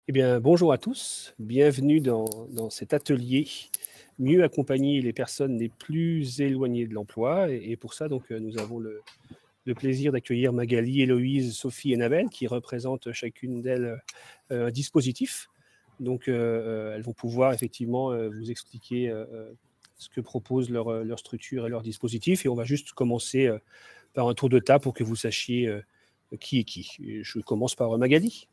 Eh bien, bonjour à tous, bienvenue dans cet atelier Mieux accompagner les personnes les plus éloignées de l'emploi. Et pour ça, donc, nous avons le plaisir d'accueillir Magali, Héloïse, Sophie et Nabel, qui représentent chacune d'elles un dispositif. Donc, elles vont pouvoir effectivement vous expliquer ce que propose leur structure et leur dispositif. Et on va juste commencer par un tour de table pour que vous sachiez qui est qui. Et je commence par Magali.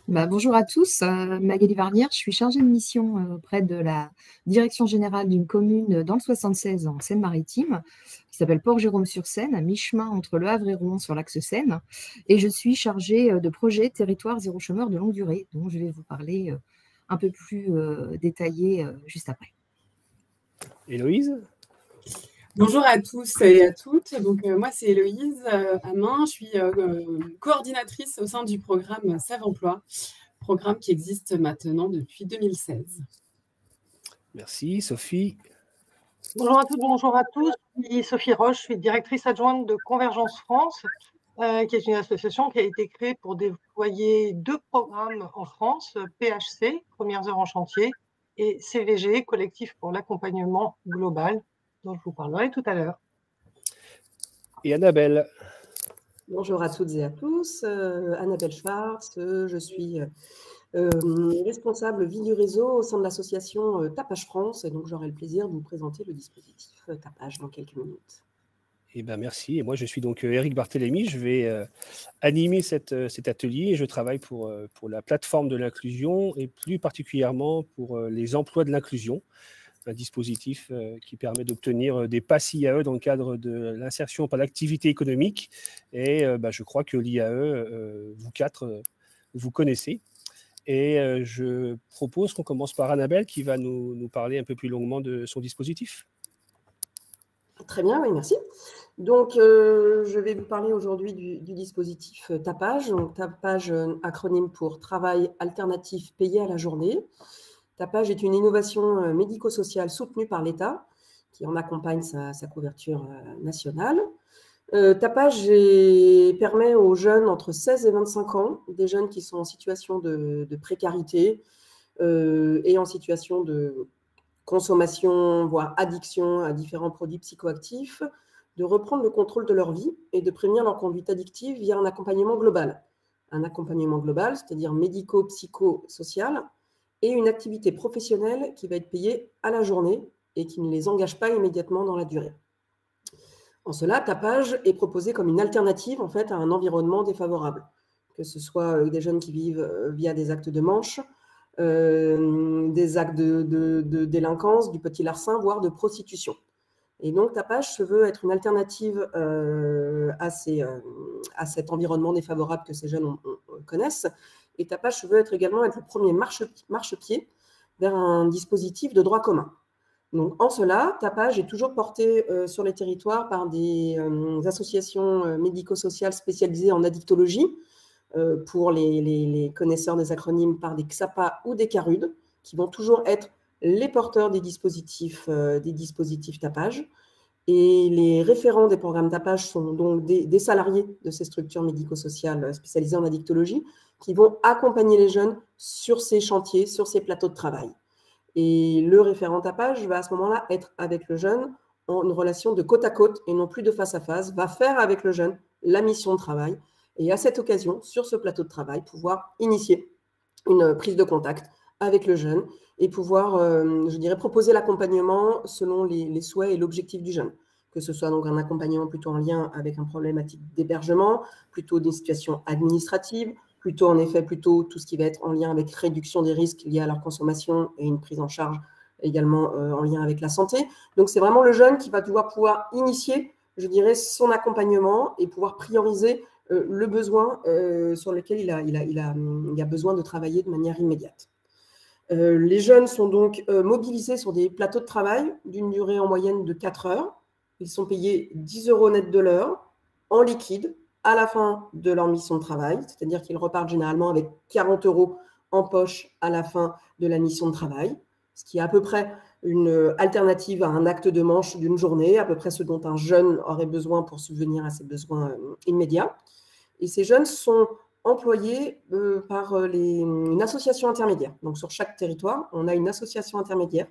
Bonjour à tous, Magali Varnière, je suis chargée de mission auprès de la direction générale d'une commune dans le 76 en Seine-Maritime, qui s'appelle Port-Jérôme-sur-Seine, à mi-chemin entre Le Havre et Rouen sur l'axe Seine. Et je suis chargée de projet Territoire zéro chômeur de longue durée, dont je vais vous parler un peu plus détaillé juste après. Héloïse. Bonjour à tous et à toutes. Donc, moi, c'est Héloïse Amin. Je suis coordinatrice au sein du programme Save-Emploi, programme qui existe maintenant depuis 2016. Merci. Sophie. Bonjour à toutes, bonjour à tous. Je suis Sophie Roche, je suis directrice adjointe de Convergence France, qui est une association qui a été créée pour déployer 2 programmes en France, PHC, Premières Heures en Chantier, et CVG, Collectif pour l'accompagnement global, dont je vous parlerai tout à l'heure. Et Annabelle. Bonjour à toutes et à tous, Annabelle Schwartz, je suis responsable vie du réseau au sein de l'association Tapage France, et donc j'aurai le plaisir de vous présenter le dispositif Tapage dans quelques minutes. Eh bien, merci. Et moi, je suis donc Éric Barthélémy. Je vais animer cet atelier et je travaille pour la plateforme de l'inclusion et plus particulièrement pour les emplois de l'inclusion, un dispositif qui permet d'obtenir des passes IAE dans le cadre de l'insertion par l'activité économique. Et je crois que l'IAE, vous quatre, vous connaissez. Et je propose qu'on commence par Annabelle qui va nous parler un peu plus longuement de son dispositif. Très bien, oui, merci. Donc, je vais vous parler aujourd'hui du dispositif Tapage. Donc, Tapage, acronyme pour Travail alternatif payé à la journée. Tapage est une innovation médico-sociale soutenue par l'État qui en accompagne sa couverture nationale. Tapage permet aux jeunes entre 16 et 25 ans, des jeunes qui sont en situation de précarité et en situation de consommation, voire addiction à différents produits psychoactifs, de reprendre le contrôle de leur vie et de prévenir leur conduite addictive via un accompagnement global. Un accompagnement global, c'est-à-dire médico-psycho-social, et une activité professionnelle qui va être payée à la journée et qui ne les engage pas immédiatement dans la durée. En cela, Tapage est proposé comme une alternative en fait, à un environnement défavorable, que ce soit des jeunes qui vivent via des actes de manche, des actes de délinquance, du petit larcin, voire de prostitution. Et donc, Tapage se veut être une alternative à cet environnement défavorable que ces jeunes connaissent. Et Tapage se veut également être le premier marchepied vers un dispositif de droit commun. Donc, en cela, Tapage est toujours porté sur les territoires par des associations médico-sociales spécialisées en addictologie, pour les connaisseurs des acronymes par des XAPA ou des CARUD, qui vont toujours être les porteurs des dispositifs Tapage. Et les référents des programmes Tapage sont donc des salariés de ces structures médico-sociales spécialisées en addictologie qui vont accompagner les jeunes sur ces chantiers, sur ces plateaux de travail. Et le référent Tapage va à ce moment-là être avec le jeune en une relation de côte à côte et non plus de face à face, va faire avec le jeune la mission de travail et à cette occasion, sur ce plateau de travail, pouvoir initier une prise de contact avec le jeune et pouvoir, je dirais, proposer l'accompagnement selon les souhaits et l'objectif du jeune. Que ce soit donc un accompagnement plutôt en lien avec une problématique d'hébergement, plutôt des situations administratives, plutôt tout ce qui va être en lien avec réduction des risques liés à leur consommation et une prise en charge également en lien avec la santé. Donc, c'est vraiment le jeune qui va devoir pouvoir initier, je dirais, son accompagnement et pouvoir prioriser le besoin sur lequel il a besoin de travailler de manière immédiate. Les jeunes sont donc mobilisés sur des plateaux de travail d'une durée en moyenne de 4 heures. Ils sont payés 10 € net de l'heure en liquide à la fin de leur mission de travail, c'est-à-dire qu'ils repartent généralement avec 40 € en poche à la fin de la mission de travail, ce qui est à peu près une alternative à un acte de manche d'une journée, à peu près ce dont un jeune aurait besoin pour subvenir à ses besoins immédiats. Et ces jeunes sont employés par une association intermédiaire. Donc, sur chaque territoire, on a une association intermédiaire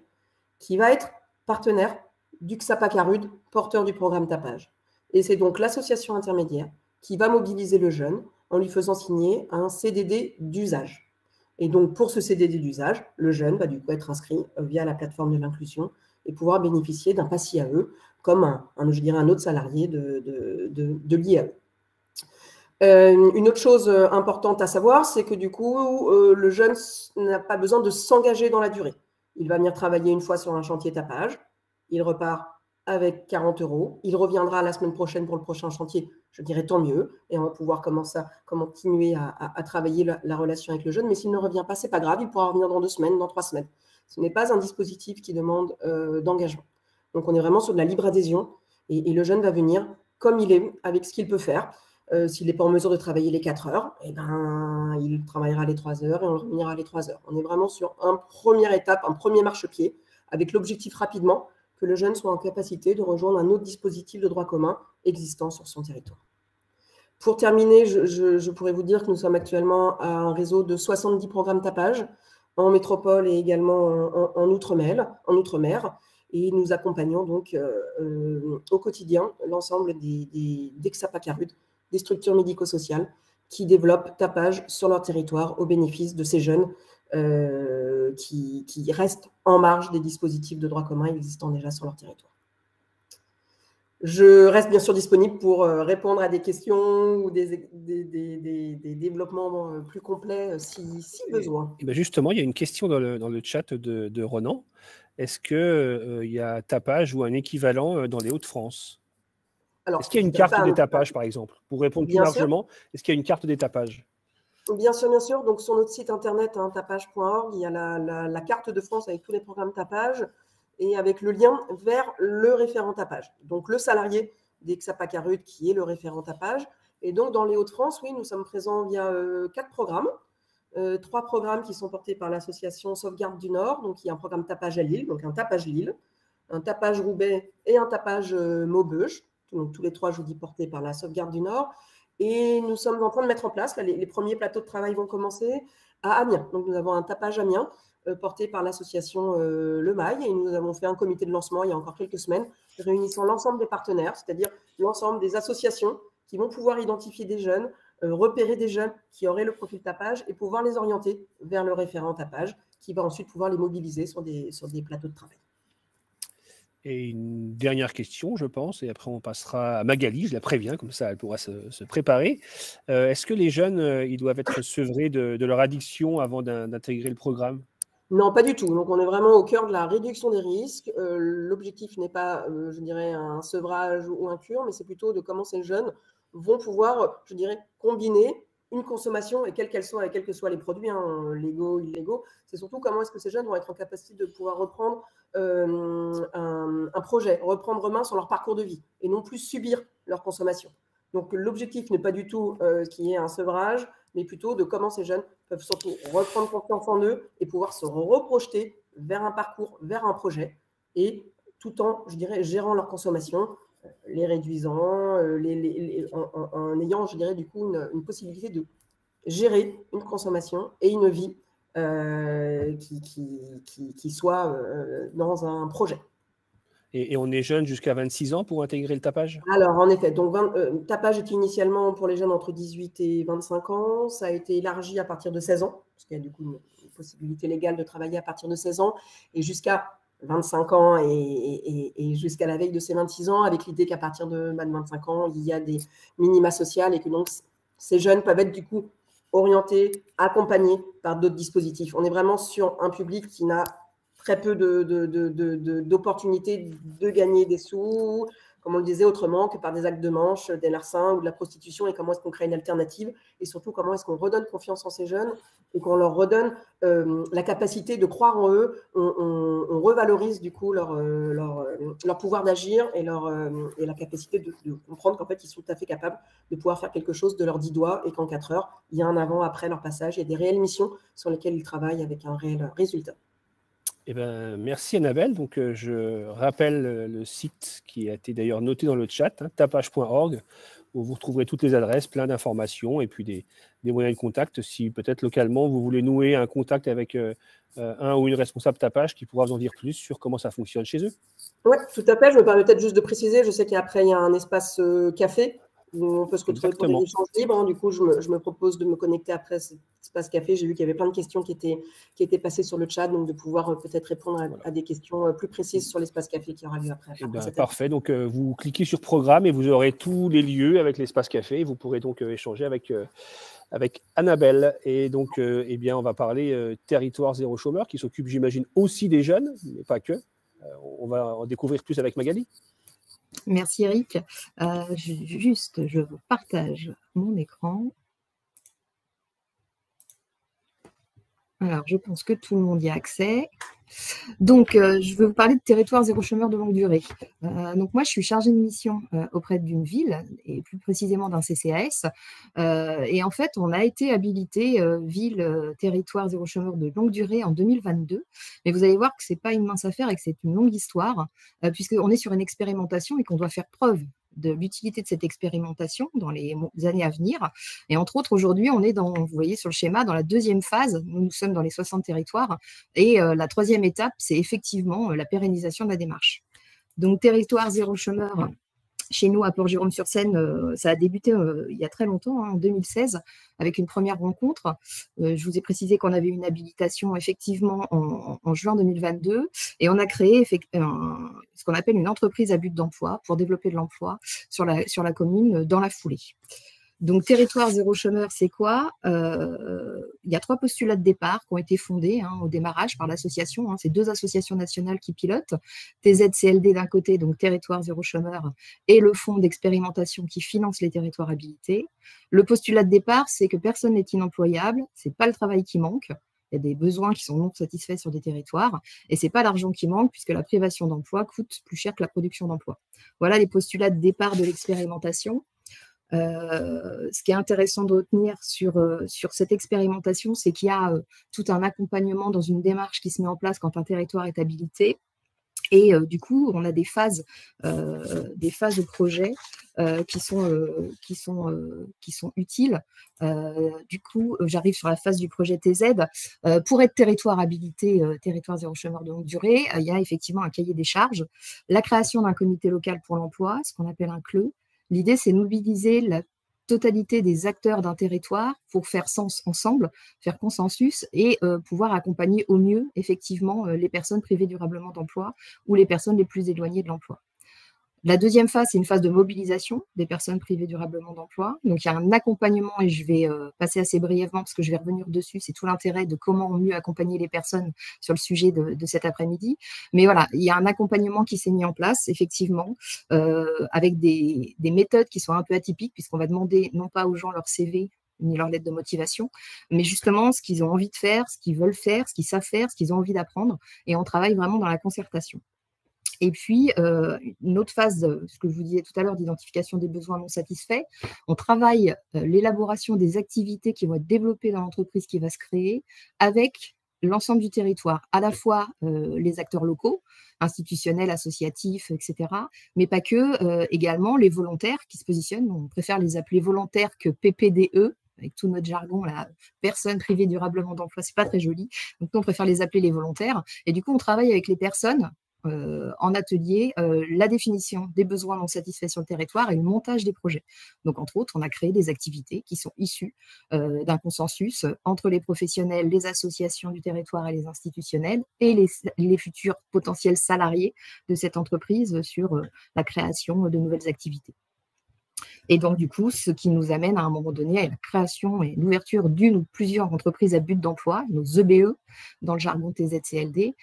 qui va être partenaire du CSAPA-CARUD, porteur du programme tapage. Et c'est donc l'association intermédiaire qui va mobiliser le jeune en lui faisant signer un CDD d'usage. Et donc, pour ce CDD d'usage, le jeune va du coup être inscrit via la plateforme de l'inclusion et pouvoir bénéficier d'un PASI AE comme un autre salarié de l'IAE. Une autre chose importante à savoir, c'est que du coup, le jeune n'a pas besoin de s'engager dans la durée. Il va venir travailler une fois sur un chantier tapage, il repart avec 40 €, il reviendra la semaine prochaine pour le prochain chantier, je dirais tant mieux, et on va pouvoir continuer à travailler la relation avec le jeune, mais s'il ne revient pas, ce n'est pas grave, il pourra revenir dans 2 semaines, dans 3 semaines. Ce n'est pas un dispositif qui demande d'engagement. Donc, on est vraiment sur de la libre adhésion, et le jeune va venir comme il est, avec ce qu'il peut faire. S'il n'est pas en mesure de travailler les 4 heures, eh ben, il travaillera les 3 heures et on reviendra les 3 heures. On est vraiment sur une première étape, un premier marchepied, avec l'objectif rapidement que le jeune soit en capacité de rejoindre un autre dispositif de droit commun existant sur son territoire. Pour terminer, je pourrais vous dire que nous sommes actuellement à un réseau de 70 programmes tapage en métropole et également en outre-mer. Et nous accompagnons donc au quotidien l'ensemble des CSAPA-CARUD, des structures médico-sociales qui développent tapage sur leur territoire au bénéfice de ces jeunes qui restent en marge des dispositifs de droit commun existants déjà sur leur territoire. Je reste bien sûr disponible pour répondre à des questions ou des développements plus complets si besoin. Et bien justement, il y a une question dans le chat de Ronan. Est-ce qu'il y a tapage ou un équivalent dans les Hauts-de-France? Est-ce qu'il y a une carte des tapages, par exemple? Pour répondre plus largement, est-ce qu'il y a une carte des tapages? Bien sûr, bien sûr. Donc, sur notre site internet, tapage.org, il y a la carte de France avec tous les programmes tapage et avec le lien vers le référent tapage. Donc, le salarié des CSAPA-CARUD qui est le référent tapage. Et donc, dans les Hauts-de-France, oui, nous sommes présents via 4 programmes. 3 programmes qui sont portés par l'association Sauvegarde du Nord. Donc, il y a un programme tapage à Lille, donc un tapage Lille, un tapage Roubaix et un tapage Maubeuge. Donc, tous les 3, je vous dis, portés par la Sauvegarde du Nord. Et nous sommes en train de mettre en place, là, les premiers plateaux de travail vont commencer à Amiens. Donc, nous avons un tapage Amiens porté par l'association Le Mail. Et nous avons fait un comité de lancement il y a encore quelques semaines, réunissant l'ensemble des partenaires, c'est-à-dire l'ensemble des associations qui vont pouvoir identifier des jeunes, repérer des jeunes qui auraient le profil tapage et pouvoir les orienter vers le référent tapage qui va ensuite pouvoir les mobiliser sur des plateaux de travail. Et une dernière question, je pense, et après on passera à Magali, je la préviens, comme ça elle pourra se préparer. Est-ce que les jeunes, ils doivent être sevrés de leur addiction avant d'intégrer le programme? Non, pas du tout. Donc, on est vraiment au cœur de la réduction des risques. L'objectif n'est pas, je dirais, un sevrage ou un cure, mais c'est plutôt de comment ces jeunes vont pouvoir, je dirais, combiner une consommation, et quelle qu'elle soit, et quels que soient les produits, légaux, illégaux. C'est surtout comment est-ce que ces jeunes vont être en capacité de pouvoir reprendre un projet, reprendre main sur leur parcours de vie, et non plus subir leur consommation. Donc, l'objectif n'est pas du tout qu'il y ait un sevrage, mais plutôt de comment ces jeunes peuvent surtout reprendre confiance en eux et pouvoir se reprojeter vers un parcours, vers un projet, et tout en, je dirais, gérant leur consommation, les réduisant, en ayant, je dirais, du coup, une possibilité de gérer une consommation et une vie qui soit dans un projet. Et on est jeune jusqu'à 26 ans pour intégrer le tapage? Alors, en effet, donc tapage était initialement pour les jeunes entre 18 et 25 ans. Ça a été élargi à partir de 16 ans, parce qu'il y a du coup une possibilité légale de travailler à partir de 16 ans, et jusqu'à 25 ans et jusqu'à la veille de ces 26 ans, avec l'idée qu'à partir de 25 ans, il y a des minima sociales et que donc ces jeunes peuvent être du coup orientés, accompagnés par d'autres dispositifs. On est vraiment sur un public qui n'a très peu d'opportunités de gagner des sous, comme on le disait, autrement que par des actes de manche, des larcins ou de la prostitution, et comment est-ce qu'on crée une alternative, et surtout comment est-ce qu'on redonne confiance en ces jeunes et qu'on leur redonne la capacité de croire en eux, on revalorise du coup leur pouvoir d'agir et la capacité de comprendre qu'en fait ils sont tout à fait capables de pouvoir faire quelque chose de leurs 10 doigts, et qu'en 4 heures, il y a un avant-après leur passage, il y a des réelles missions sur lesquelles ils travaillent avec un réel résultat. Eh ben, merci Annabelle. Donc, je rappelle le site qui a été d'ailleurs noté dans le chat, tapage.org, où vous retrouverez toutes les adresses, plein d'informations et puis des moyens de contact. Si peut-être localement, vous voulez nouer un contact avec un ou une responsable tapage qui pourra vous en dire plus sur comment ça fonctionne chez eux. Oui, tout à fait. Je me permets peut-être juste de préciser, je sais qu'après, il y a un espace café où on peut se retrouver pour des échanges libres. Hein. Du coup, je me propose de me connecter après cet espace café. J'ai vu qu'il y avait plein de questions qui étaient passées sur le chat, donc de pouvoir peut-être répondre à des questions plus précises sur l'espace café qui aura lieu après. Parfait. Donc, vous cliquez sur programme et vous aurez tous les lieux avec l'espace café. Et vous pourrez donc échanger avec Annabelle. Et donc, eh bien, on va parler territoire zéro chômeur qui s'occupe, j'imagine, aussi des jeunes, mais pas que. On va en découvrir plus avec Magali. Merci Eric. Je vous partage mon écran. Alors, je pense que tout le monde y a accès. Donc, je vais vous parler de territoire zéro chômeur de longue durée. Donc, moi, je suis chargée de mission auprès d'une ville, et plus précisément d'un CCAS. Et en fait, on a été habilité ville territoire zéro chômeur de longue durée en 2022. Mais vous allez voir que ce n'est pas une mince affaire et que c'est une longue histoire, puisqu'on est sur une expérimentation et qu'on doit faire preuve de l'utilité de cette expérimentation dans les années à venir. Et entre autres, aujourd'hui, on est dans, vous voyez sur le schéma, dans la deuxième phase. Nous sommes dans les 60 territoires. Et la troisième étape, c'est effectivement la pérennisation de la démarche. Donc, territoire zéro chômeur, chez nous, à Port-Jérôme-sur-Seine, ça a débuté il y a très longtemps, en 2016, avec une première rencontre. Je vous ai précisé qu'on avait une habilitation effectivement en juin 2022 et on a créé ce qu'on appelle une entreprise à but d'emploi pour développer de l'emploi sur la commune dans la foulée. Donc, territoire zéro chômeur, c'est quoi? Il y a 3 postulats de départ qui ont été fondés au démarrage par l'association. C'est 2 associations nationales qui pilotent. TZCLD d'un côté, donc territoire zéro chômeur, et le fonds d'expérimentation qui finance les territoires habilités. Le postulat de départ, c'est que personne n'est inemployable. Ce n'est pas le travail qui manque. Il y a des besoins qui sont non satisfaits sur des territoires. Et ce n'est pas l'argent qui manque, puisque la privation d'emploi coûte plus cher que la production d'emploi. Voilà les postulats de départ de l'expérimentation. Ce qui est intéressant de retenir sur cette expérimentation, c'est qu'il y a tout un accompagnement dans une démarche qui se met en place quand un territoire est habilité. Et du coup, on a des phases de projet qui sont utiles. Du coup, j'arrive sur la phase du projet TZ. Pour être territoire habilité, territoire zéro chômeur de longue durée, il y a effectivement un cahier des charges, la création d'un comité local pour l'emploi, ce qu'on appelle un CLE. L'idée, c'est de mobiliser la totalité des acteurs d'un territoire pour faire sens ensemble, faire consensus et pouvoir accompagner au mieux, effectivement, les personnes privées durablement d'emploi ou les personnes les plus éloignées de l'emploi. La deuxième phase, c'est une phase de mobilisation des personnes privées durablement d'emploi. Donc, il y a un accompagnement, et je vais passer assez brièvement parce que je vais revenir dessus. C'est tout l'intérêt de comment mieux accompagner les personnes sur le sujet de cet après-midi. Mais voilà, il y a un accompagnement qui s'est mis en place, effectivement, avec des méthodes qui sont un peu atypiques, puisqu'on va demander non pas aux gens leur CV, ni leur lettre de motivation, mais justement ce qu'ils ont envie de faire, ce qu'ils veulent faire, ce qu'ils savent faire, ce qu'ils ont envie d'apprendre. Et on travaille vraiment dans la concertation. Et puis, une autre phase, ce que je vous disais tout à l'heure, d'identification des besoins non satisfaits. On travaille l'élaboration des activités qui vont être développées dans l'entreprise qui va se créer avec l'ensemble du territoire, à la fois les acteurs locaux, institutionnels, associatifs, etc., mais pas que, également les volontaires qui se positionnent. On préfère les appeler volontaires que PPDE, avec tout notre jargon, la personne privée durablement d'emploi, c'est pas très joli. Donc, nous, on préfère les appeler les volontaires. Et du coup, on travaille avec les personnes en atelier, la définition des besoins non satisfaits sur le territoire et le montage des projets. Donc, entre autres, on a créé des activités qui sont issues d'un consensus entre les professionnels, les associations du territoire et les institutionnels et les futurs potentiels salariés de cette entreprise sur la création de nouvelles activités. Et donc, du coup, ce qui nous amène à un moment donné à la création et l'ouverture d'une ou plusieurs entreprises à but d'emploi, nos EBE, dans le jargon TZCLD,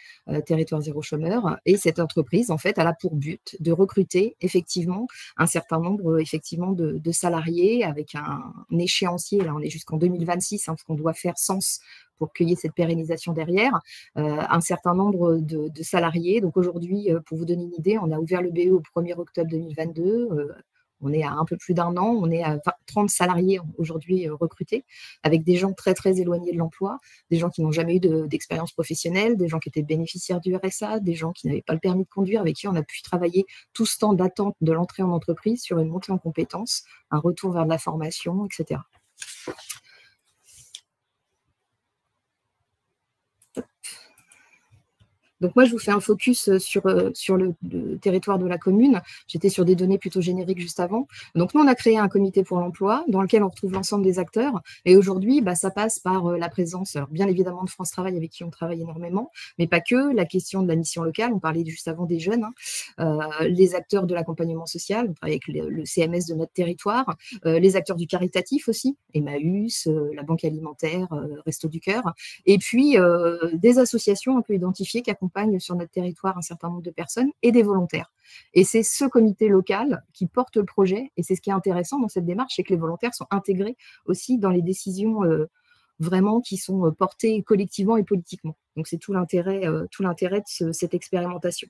territoire zéro chômeur. Et cette entreprise, en fait, elle a pour but de recruter effectivement un certain nombre de salariés avec un échéancier. Là, on est jusqu'en 2026, parce qu'on doit faire sens pour qu'il y ait cette pérennisation derrière, un certain nombre de salariés. Donc aujourd'hui, pour vous donner une idée, on a ouvert le BE au 1er octobre 2022, On est à un peu plus d'1 an, on est à 30 salariés aujourd'hui recrutés, avec des gens très, très éloignés de l'emploi, des gens qui n'ont jamais eu d'expérience professionnelle, des gens qui étaient bénéficiaires du RSA, des gens qui n'avaient pas le permis de conduire, avec qui on a pu travailler tout ce temps d'attente de l'entrée en entreprise sur une montée en compétences, un retour vers de la formation, etc. Donc moi, je vous fais un focus sur le territoire de la commune. J'étais sur des données plutôt génériques juste avant. Donc nous, on a créé un comité pour l'emploi dans lequel on retrouve l'ensemble des acteurs. Et aujourd'hui, ça passe par la présence, alors bien évidemment, de France Travail avec qui on travaille énormément, mais pas que, la question de la mission locale. On parlait juste avant des jeunes, les acteurs de l'accompagnement social, on travaille avec le CMS de notre territoire, les acteurs du caritatif aussi, Emmaüs, la Banque alimentaire, Resto du Cœur, et puis des associations un peu identifiées qui accompagnent sur notre territoire un certain nombre de personnes et des volontaires. Et c'est ce comité local qui porte le projet, et c'est ce qui est intéressant dans cette démarche, c'est que les volontaires sont intégrés aussi dans les décisions vraiment qui sont portées collectivement et politiquement. Donc c'est tout l'intérêt de cette expérimentation.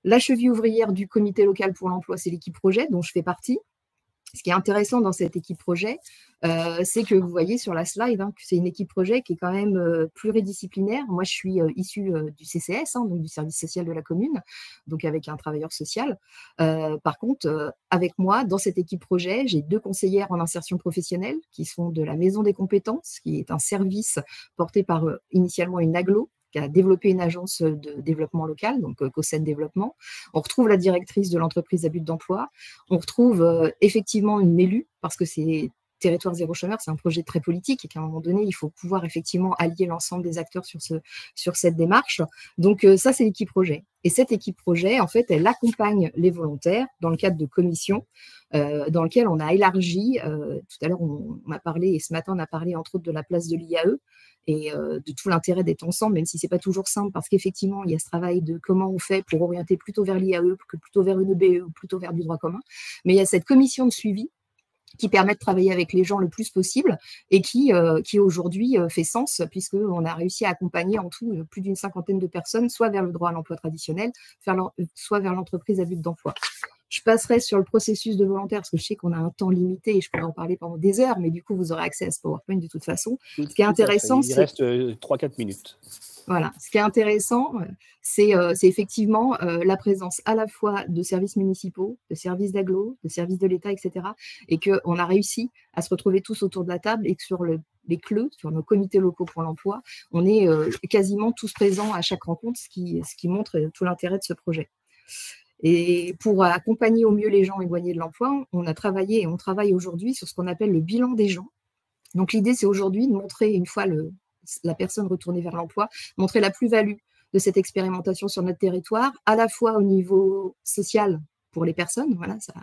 La cheville ouvrière du comité local pour l'emploi, c'est l'équipe projet dont je fais partie. Ce qui est intéressant dans cette équipe projet, c'est que vous voyez sur la slide que c'est une équipe projet qui est quand même pluridisciplinaire. Moi, je suis issue du CCS, donc du service social de la commune, donc avec un travailleur social. Par contre, avec moi, dans cette équipe projet, j'ai 2 conseillères en insertion professionnelle qui sont de la Maison des compétences, qui est un service porté par initialement une agglo, qui a développé une agence de développement local, donc COSEN Développement. On retrouve la directrice de l'entreprise à but d'emploi. On retrouve effectivement une élue, parce que c'est Territoire Zéro Chômeur, c'est un projet très politique et qu'à un moment donné, il faut pouvoir effectivement allier l'ensemble des acteurs sur cette démarche. Donc ça, c'est l'équipe projet. Et cette équipe projet, en fait, elle accompagne les volontaires dans le cadre de commissions dans lequel on a élargi, tout à l'heure on m'a parlé, et ce matin on a parlé entre autres de la place de l'IAE, et de tout l'intérêt d'être ensemble, même si ce n'est pas toujours simple, parce qu'effectivement, il y a ce travail de comment on fait pour orienter plutôt vers l'IAE que plutôt vers une EBE ou plutôt vers du droit commun. Mais il y a cette commission de suivi qui permet de travailler avec les gens le plus possible et qui aujourd'hui fait sens, puisqu'on a réussi à accompagner en tout plus d'une 50aine de personnes, soit vers le droit à l'emploi traditionnel, soit vers l'entreprise à but d'emploi. Je passerai sur le processus de volontaire parce que je sais qu'on a un temps limité et je pourrais en parler pendant des heures, mais du coup, vous aurez accès à ce PowerPoint de toute façon. Ce qui est intéressant, il reste 3-4 minutes. Voilà. Ce qui est intéressant, c'est effectivement la présence à la fois de services municipaux, de services d'agglo, de services de l'État, etc. Et qu'on a réussi à se retrouver tous autour de la table et que sur les CLE, sur nos comités locaux pour l'emploi, on est quasiment tous présents à chaque rencontre, ce qui montre tout l'intérêt de ce projet. Et pour accompagner au mieux les gens éloignés de l'emploi, on a travaillé et on travaille aujourd'hui sur ce qu'on appelle le bilan des gens. Donc l'idée, c'est aujourd'hui de montrer, une fois la personne retournée vers l'emploi, montrer la plus-value de cette expérimentation sur notre territoire, à la fois au niveau social pour les personnes, voilà, ça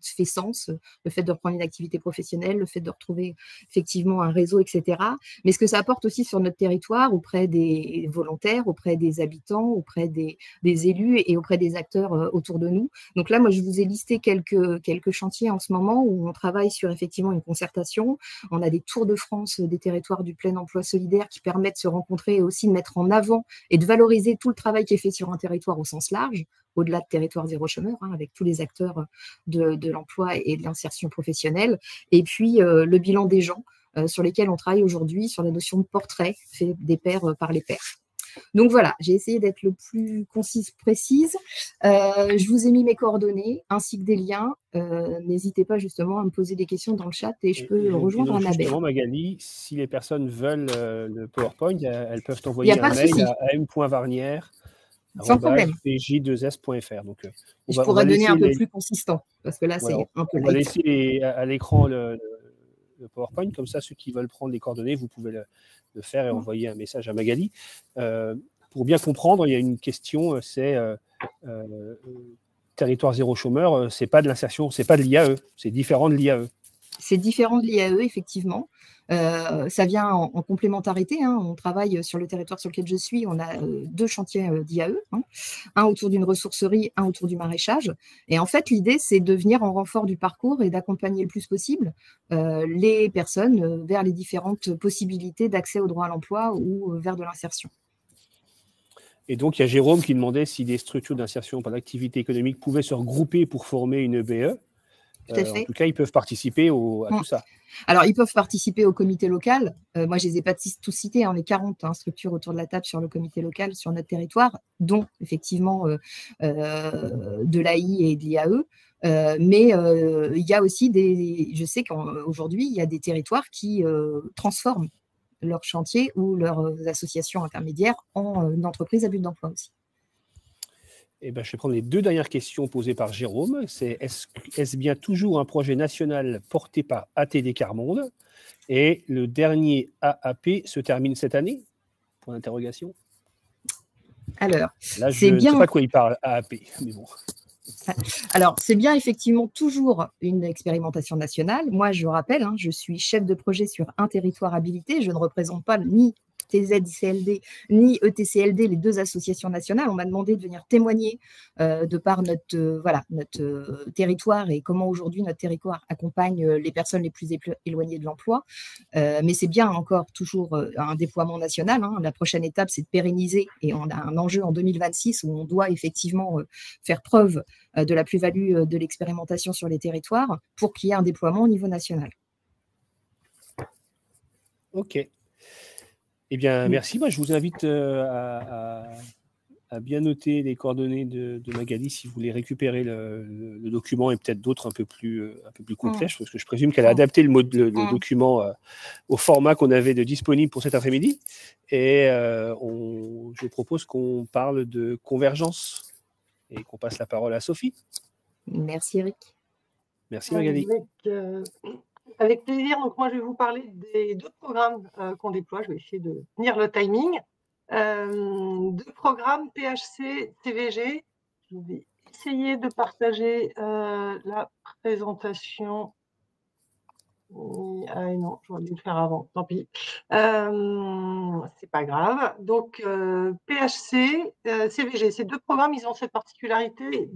fait sens, le fait de reprendre une activité professionnelle, le fait de retrouver effectivement un réseau, etc. Mais ce que ça apporte aussi sur notre territoire, auprès des volontaires, auprès des habitants, auprès des élus et auprès des acteurs autour de nous. Donc là, moi, je vous ai listé quelques chantiers en ce moment où on travaille sur effectivement une concertation. On a des tours de France des territoires du plein emploi solidaire qui permettent de se rencontrer et aussi de mettre en avant et de valoriser tout le travail qui est fait sur un territoire au sens large, au-delà de Territoire Zéro Chômeur, avec tous les acteurs de l'emploi et de l'insertion professionnelle. Et puis, le bilan des gens sur lesquels on travaille aujourd'hui, sur la notion de portrait fait des pairs par les pairs. Donc voilà, j'ai essayé d'être le plus concise, précise. Je vous ai mis mes coordonnées ainsi que des liens. N'hésitez pas justement à me poser des questions dans le chat et je peux rejoindre Annabelle. Justement, Magali, si les personnes veulent le PowerPoint, elles peuvent t'envoyer un mail à m.varnière. Sans problème. pj2s.fr. Donc, je pourrais donner un peu plus consistant, parce que là, c'est un peu light. On va laisser à l'écran le PowerPoint, comme ça, ceux qui veulent prendre les coordonnées, vous pouvez le faire et envoyer un message à Magali. Pour bien comprendre, il y a une question, c'est Territoire Zéro Chômeur, c'est pas de l'insertion, c'est pas de l'IAE, c'est différent de l'IAE. C'est différent de l'IAE, effectivement. Ça vient en complémentarité. On travaille sur le territoire sur lequel je suis. On a 2 chantiers d'IAE, un autour d'une ressourcerie, un autour du maraîchage. Et en fait, l'idée, c'est de venir en renfort du parcours et d'accompagner le plus possible les personnes vers les différentes possibilités d'accès au droit à l'emploi ou vers de l'insertion. Et donc, il y a Jérôme qui demandait si des structures d'insertion par l'activité économique pouvaient se regrouper pour former une EBE. Tout à En fait. tout cas, ils peuvent participer à tout ça. Alors, ils peuvent participer au comité local. Moi, je ne les ai pas tous cités, on est 40 structures autour de la table sur le comité local, sur notre territoire, dont effectivement de l'AI et de l'IAE. Mais il y a aussi je sais qu'aujourd'hui, il y a des territoires qui transforment leurs chantiers ou leurs associations intermédiaires en entreprises à but d'emploi aussi. Je vais prendre les 2 dernières questions posées par Jérôme. C'est est-ce bien toujours un projet national porté par ATD Quart Monde? Et le dernier AAP se termine cette année? Point d'interrogation. Alors, là, je ne sais pas de quoi il parle, AAP, mais bon. Alors, c'est bien effectivement toujours une expérimentation nationale. Moi, je rappelle, je suis chef de projet sur un territoire habilité. Je ne représente pas ni TZ-ICLD ni ETCLD, les 2 associations nationales. On m'a demandé de venir témoigner de par notre territoire et comment aujourd'hui notre territoire accompagne les personnes les plus éloignées de l'emploi. Mais c'est bien encore toujours un déploiement national. La prochaine étape, c'est de pérenniser et on a un enjeu en 2026 où on doit effectivement faire preuve de la plus-value de l'expérimentation sur les territoires pour qu'il y ait un déploiement au niveau national. Ok. Eh bien, merci. Moi, je vous invite à bien noter les coordonnées de Magali si vous voulez récupérer le document et peut-être d'autres un peu plus complets, parce que je présume qu'elle a adapté le document au format qu'on avait de disponible pour cet après-midi. Et je propose qu'on parle de convergence et qu'on passe la parole à Sophie. Merci Eric. Merci Magali. Avec plaisir. Donc moi, je vais vous parler des 2 programmes qu'on déploie. Je vais essayer de tenir le timing. 2 programmes PHC, CVG. Je vais essayer de partager la présentation. Ah non, j'aurais dû le faire avant, tant pis. C'est pas grave. Donc, PHC, CVG, ces 2 programmes, ils ont cette particularité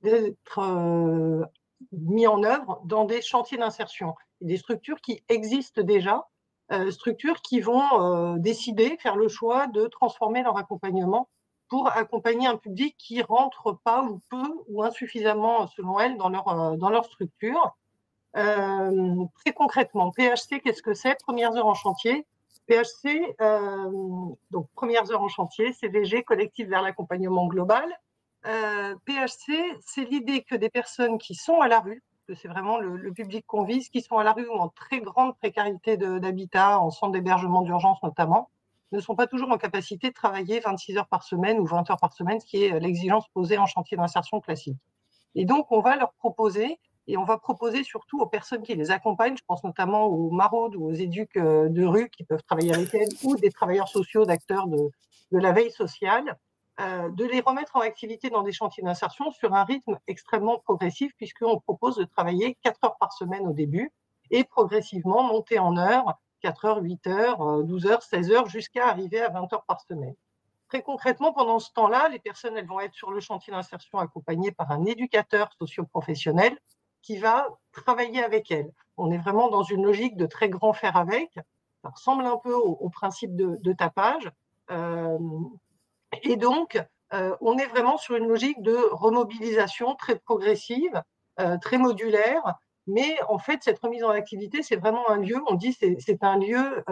d'être mis en œuvre dans des chantiers d'insertion, des structures qui existent déjà, structures qui vont décider, faire le choix de transformer leur accompagnement pour accompagner un public qui ne rentre pas ou peu ou insuffisamment, selon elles, dans leur structure. Très concrètement, PHC, qu'est-ce que c'est? Premières heures en chantier. PHC, donc premières heures en chantier, CVG, collectif vers l'accompagnement global. PHC, c'est l'idée que des personnes qui sont à la rue, que c'est vraiment le public qu'on vise, qui sont à la rue ou en très grande précarité d'habitat, en centre d'hébergement d'urgence notamment, ne sont pas toujours en capacité de travailler 26 heures par semaine ou 20 heures par semaine, ce qui est l'exigence posée en chantier d'insertion classique. Et donc, on va leur proposer, et on va proposer surtout aux personnes qui les accompagnent, je pense notamment aux maraudes ou aux éducs de rue qui peuvent travailler avec elles, ou des travailleurs sociaux, d'acteurs de la veille sociale, de les remettre en activité dans des chantiers d'insertion sur un rythme extrêmement progressif, puisqu'on propose de travailler 4 heures par semaine au début, et progressivement monter en heures, 4 heures, 8 heures, 12 heures, 16 heures, jusqu'à arriver à 20 heures par semaine. Très concrètement, pendant ce temps-là, les personnes elles vont être sur le chantier d'insertion accompagnées par un éducateur socio-professionnel qui va travailler avec elles. On est vraiment dans une logique de très grand faire avec. Ça ressemble un peu au principe de tapage. Et donc, on est vraiment sur une logique de remobilisation très progressive, très modulaire. Mais en fait, cette remise en activité, c'est vraiment un lieu, on dit c'est un lieu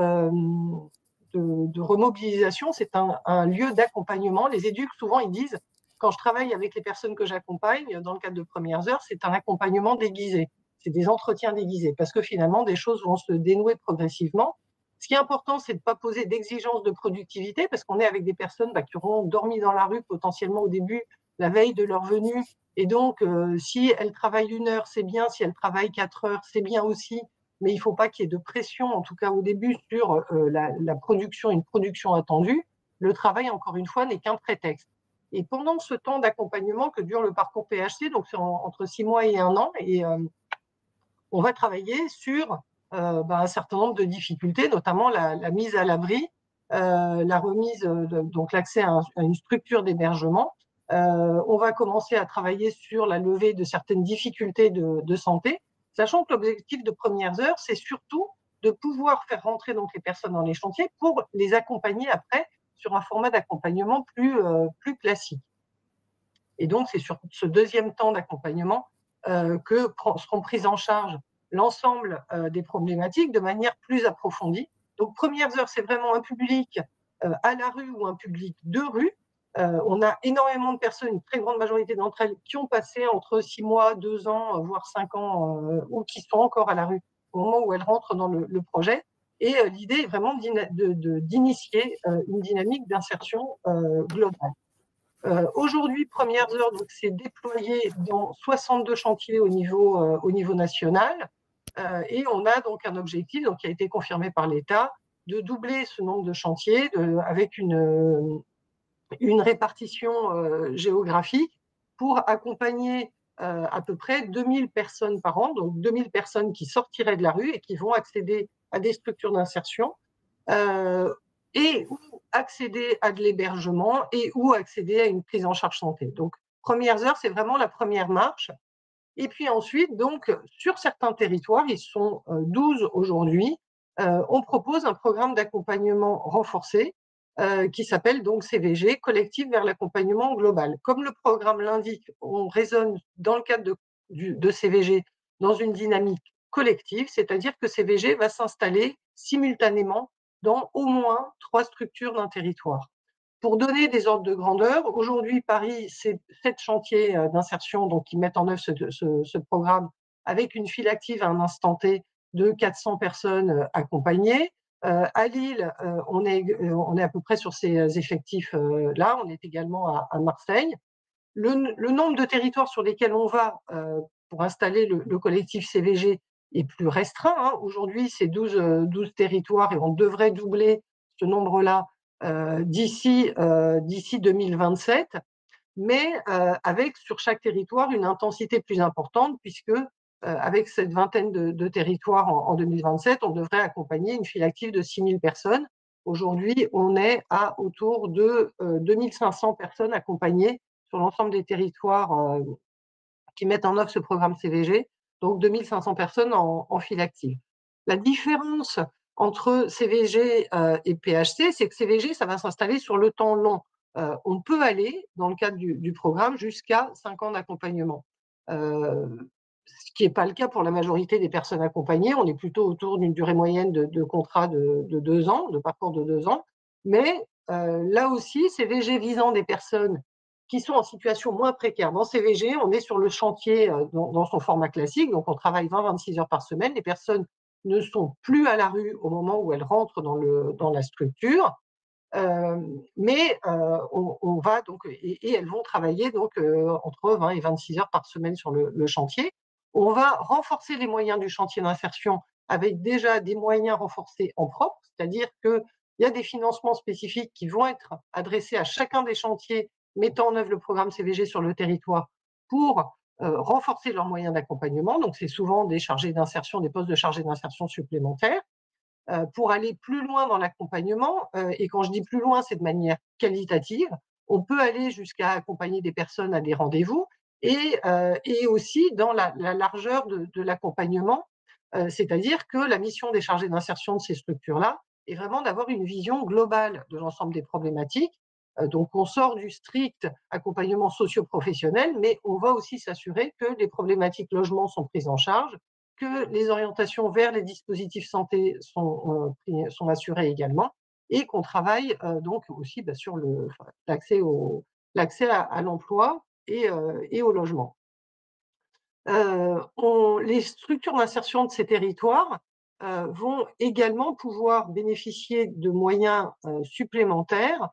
de remobilisation, c'est un lieu d'accompagnement. Les éducs, souvent, ils disent, quand je travaille avec les personnes que j'accompagne, dans le cadre de premières heures, c'est un accompagnement déguisé. C'est des entretiens déguisés, parce que finalement, des choses vont se dénouer progressivement. Ce qui est important, c'est de ne pas poser d'exigence de productivité, parce qu'on est avec des personnes qui auront dormi dans la rue potentiellement au début, la veille de leur venue. Et donc, si elles travaillent 1 heure, c'est bien. Si elles travaillent 4 heures, c'est bien aussi. Mais il ne faut pas qu'il y ait de pression, en tout cas au début, sur la production, une production attendue. Le travail, encore une fois, n'est qu'un prétexte. Et pendant ce temps d'accompagnement que dure le parcours PHC, donc c'est entre 6 mois et 1 an, et on va travailler sur un certain nombre de difficultés, notamment la mise à l'abri, la remise, donc l'accès à une structure d'hébergement. On va commencer à travailler sur la levée de certaines difficultés de santé, sachant que l'objectif de premières heures, c'est surtout de pouvoir faire rentrer donc les personnes dans les chantiers pour les accompagner après sur un format d'accompagnement plus classique. Et donc, c'est sur ce deuxième temps d'accompagnement que seront prises en charge l'ensemble des problématiques de manière plus approfondie. Donc, premières heures, c'est vraiment un public à la rue ou un public de rue. On a énormément de personnes, une très grande majorité d'entre elles, qui ont passé entre 6 mois, 2 ans, voire 5 ans, ou qui sont encore à la rue au moment où elles rentrent dans le projet. Et l'idée est vraiment d'initier une dynamique d'insertion globale. Aujourd'hui, premières heures, donc c'est déployé dans 62 chantiers au niveau national. Et on a donc un objectif qui a été confirmé par l'État de doubler ce nombre de chantiers avec une répartition géographique pour accompagner à peu près 2000 personnes par an, donc 2000 personnes qui sortiraient de la rue et qui vont accéder à des structures d'insertion et ou accéder à de l'hébergement et ou accéder à une prise en charge santé. Donc, premières heures, c'est vraiment la première marche. Et puis ensuite, donc, sur certains territoires, ils sont 12 aujourd'hui, on propose un programme d'accompagnement renforcé qui s'appelle donc CVG, Collectif vers l'accompagnement global. Comme le programme l'indique, on raisonne dans le cadre de CVG dans une dynamique collective, c'est-à-dire que CVG va s'installer simultanément dans au moins 3 structures d'un territoire. Pour donner des ordres de grandeur, aujourd'hui, Paris, c'est 7 chantiers d'insertion qui mettent en œuvre ce programme avec une file active à un instant T de 400 personnes accompagnées. À Lille, on est à peu près sur ces effectifs-là. On est également à Marseille. Le nombre de territoires sur lesquels on va pour installer le collectif CVG est plus restreint. Aujourd'hui, c'est 12 territoires et on devrait doubler ce nombre-là d'ici 2027, mais avec sur chaque territoire une intensité plus importante, puisque avec cette vingtaine de territoires en 2027, on devrait accompagner une file active de 6000 personnes. Aujourd'hui, on est à autour de 2500 personnes accompagnées sur l'ensemble des territoires qui mettent en œuvre ce programme CVG, donc 2500 personnes en file active. La différence entre CVG et PHC, c'est que CVG, ça va s'installer sur le temps long. On peut aller, dans le cadre du programme, jusqu'à 5 ans d'accompagnement. Ce qui n'est pas le cas pour la majorité des personnes accompagnées. On est plutôt autour d'une durée moyenne de contrat de 2 ans, de parcours de 2 ans. Mais là aussi, CVG visant des personnes qui sont en situation moins précaire. Dans CVG, on est sur le chantier dans son format classique, donc on travaille 20-26 heures par semaine. Les personnes ne sont plus à la rue au moment où elles rentrent dans la structure, mais on va donc, et elles vont travailler donc entre 20 et 26 heures par semaine sur le chantier. On va renforcer les moyens du chantier d'insertion avec déjà des moyens renforcés en propre, c'est-à-dire qu'il y a des financements spécifiques qui vont être adressés à chacun des chantiers mettant en œuvre le programme CVG sur le territoire pour renforcer leurs moyens d'accompagnement. Donc, c'est souvent des chargés d'insertion, des postes de chargés d'insertion supplémentaires pour aller plus loin dans l'accompagnement. Et quand je dis plus loin, c'est de manière qualitative. On peut aller jusqu'à accompagner des personnes à des rendez-vous et aussi dans la largeur de l'accompagnement, c'est-à-dire que la mission des chargés d'insertion de ces structures-là est vraiment d'avoir une vision globale de l'ensemble des problématiques. Donc, on sort du strict accompagnement socio-professionnel, mais on va aussi s'assurer que les problématiques logement sont prises en charge, que les orientations vers les dispositifs santé sont assurées également, et qu'on travaille donc aussi sur l'accès à l'emploi et au logement. Les structures d'insertion de ces territoires vont également pouvoir bénéficier de moyens supplémentaires.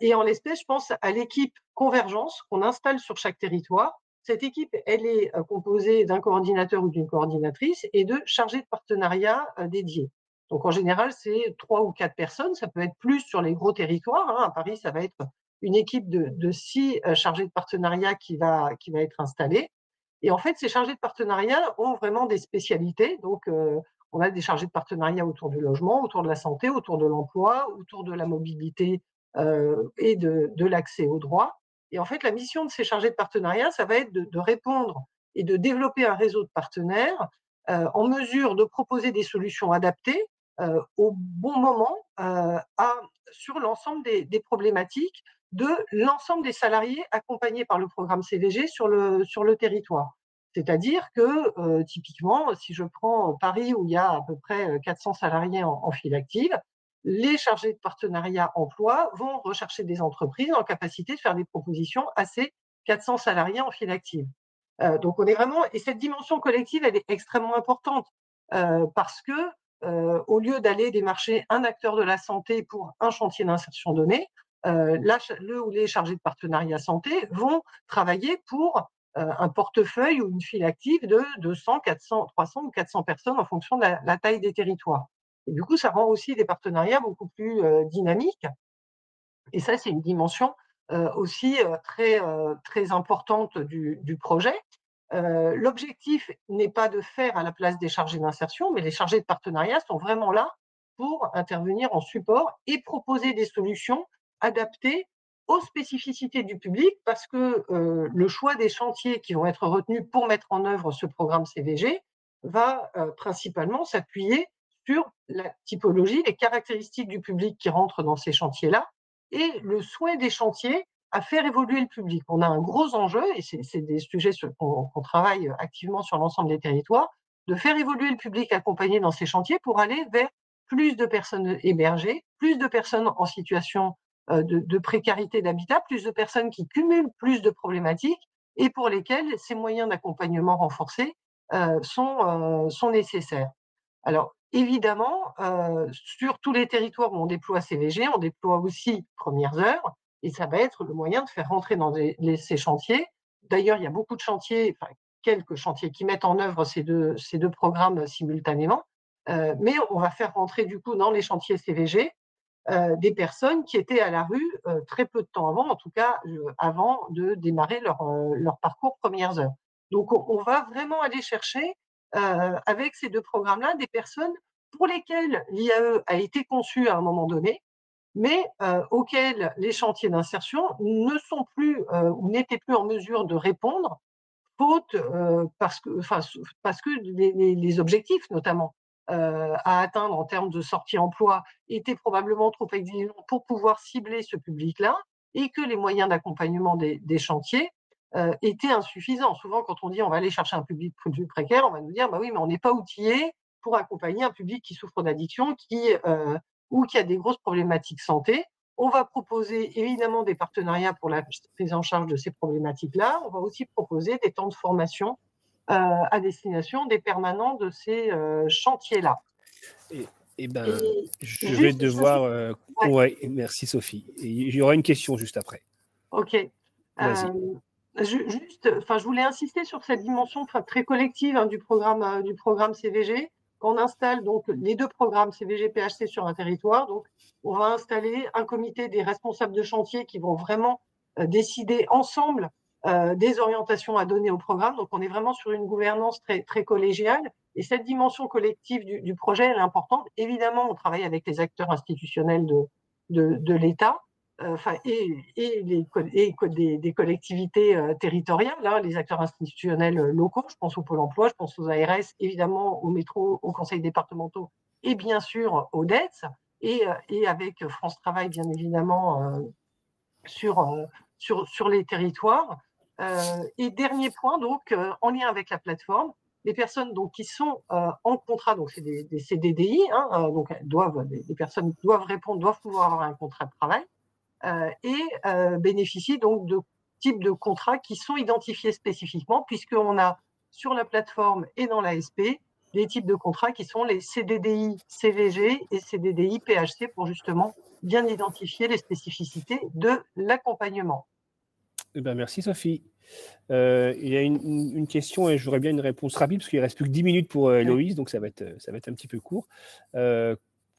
Et en l'espèce, je pense à l'équipe Convergence qu'on installe sur chaque territoire. Cette équipe, elle est composée d'un coordinateur ou d'une coordinatrice et de chargés de partenariat dédiés. Donc en général, c'est 3 ou 4 personnes. Ça peut être plus sur les gros territoires. À Paris, ça va être une équipe de 6 chargés de partenariat qui va être installée. Et en fait, ces chargés de partenariat ont vraiment des spécialités. Donc, on a des chargés de partenariat autour du logement, autour de la santé, autour de l'emploi, autour de la mobilité et de l'accès aux droits. Et en fait, la mission de ces chargés de partenariat, ça va être de répondre et de développer un réseau de partenaires en mesure de proposer des solutions adaptées au bon moment sur l'ensemble des problématiques de l'ensemble des salariés accompagnés par le programme CVG sur le territoire. C'est-à-dire que, typiquement, si je prends Paris, où il y a à peu près 400 salariés en file active, les chargés de partenariat emploi vont rechercher des entreprises en capacité de faire des propositions à ces 400 salariés en file active. Donc, on est vraiment… Et cette dimension collective, elle est extrêmement importante parce que, au lieu d'aller démarcher un acteur de la santé pour un chantier d'insertion donné, le ou les chargés de partenariat santé vont travailler pour un portefeuille ou une file active de 200, 400, 300 ou 400 personnes en fonction de la taille des territoires. Et du coup, ça rend aussi des partenariats beaucoup plus dynamiques. Et ça, c'est une dimension aussi très importante du projet. L'objectif n'est pas de faire à la place des chargés d'insertion, mais les chargés de partenariat sont vraiment là pour intervenir en support et proposer des solutions adaptées aux spécificités du public, parce que le choix des chantiers qui vont être retenus pour mettre en œuvre ce programme CVG va principalement s'appuyer sur la typologie, les caractéristiques du public qui rentre dans ces chantiers-là et le souhait des chantiers à faire évoluer le public. On a un gros enjeu, et c'est des sujets qu'on travaille activement sur l'ensemble des territoires, de faire évoluer le public accompagné dans ces chantiers pour aller vers plus de personnes hébergées, plus de personnes en situation de précarité d'habitat, plus de personnes qui cumulent plus de problématiques et pour lesquelles ces moyens d'accompagnement renforcés sont nécessaires. Alors, évidemment, sur tous les territoires où on déploie CVG, on déploie aussi Premières Heures, et ça va être le moyen de faire rentrer dans ces chantiers. D'ailleurs, il y a beaucoup de chantiers, enfin, quelques chantiers qui mettent en œuvre ces deux programmes simultanément, mais on va faire rentrer du coup dans les chantiers CVG des personnes qui étaient à la rue très peu de temps avant, en tout cas avant de démarrer leur parcours Premières Heures. Donc, on va vraiment aller chercher, avec ces deux programmes-là, des personnes pour lesquelles l'IAE a été conçue à un moment donné, mais auxquelles les chantiers d'insertion ne sont plus ou n'étaient plus en mesure de répondre, faute, parce que les objectifs, notamment, à atteindre en termes de sortie emploi étaient probablement trop exigeants pour pouvoir cibler ce public-là, et que les moyens d'accompagnement des chantiers étaient insuffisants. Souvent, quand on dit on va aller chercher un public plus précaire, on va nous dire bah oui, mais on n'est pas outillé pour accompagner un public qui souffre d'addiction ou qui a des grosses problématiques santé. On va proposer évidemment des partenariats pour la prise en charge de ces problématiques-là. On va aussi proposer des temps de formation à destination des permanents de ces chantiers-là. Je vais devoir… Ouais, merci Sophie. Et il y aura une question juste après. Ok. Je voulais insister sur cette dimension très collective du programme CVG. Quand on installe donc les deux programmes CVG-PHC sur un territoire, donc on va installer un comité des responsables de chantier qui vont vraiment décider ensemble des orientations à donner au programme. Donc, on est vraiment sur une gouvernance très, très collégiale. Et cette dimension collective du projet, elle est importante. Évidemment, on travaille avec les acteurs institutionnels de l'État des collectivités territoriales, hein, les acteurs institutionnels locaux. Je pense au Pôle emploi, je pense aux ARS, évidemment au métro, aux conseils départementaux et bien sûr au DETS. Et avec France Travail, bien évidemment, sur les territoires. Et dernier point, donc, en lien avec la plateforme, les personnes donc, qui sont en contrat, donc c'est des CDDI, hein, donc les personnes doivent répondre, doivent pouvoir avoir un contrat de travail et bénéficient donc de types de contrats qui sont identifiés spécifiquement, puisqu'on a sur la plateforme et dans l'ASP des types de contrats qui sont les CDDI CVG et CDDI PHC pour justement bien identifier les spécificités de l'accompagnement. Merci Sophie. Il y a une question et j'aurais bien une réponse rapide parce qu'il ne reste plus que 10 minutes pour Héloïse, donc ça va être un petit peu court.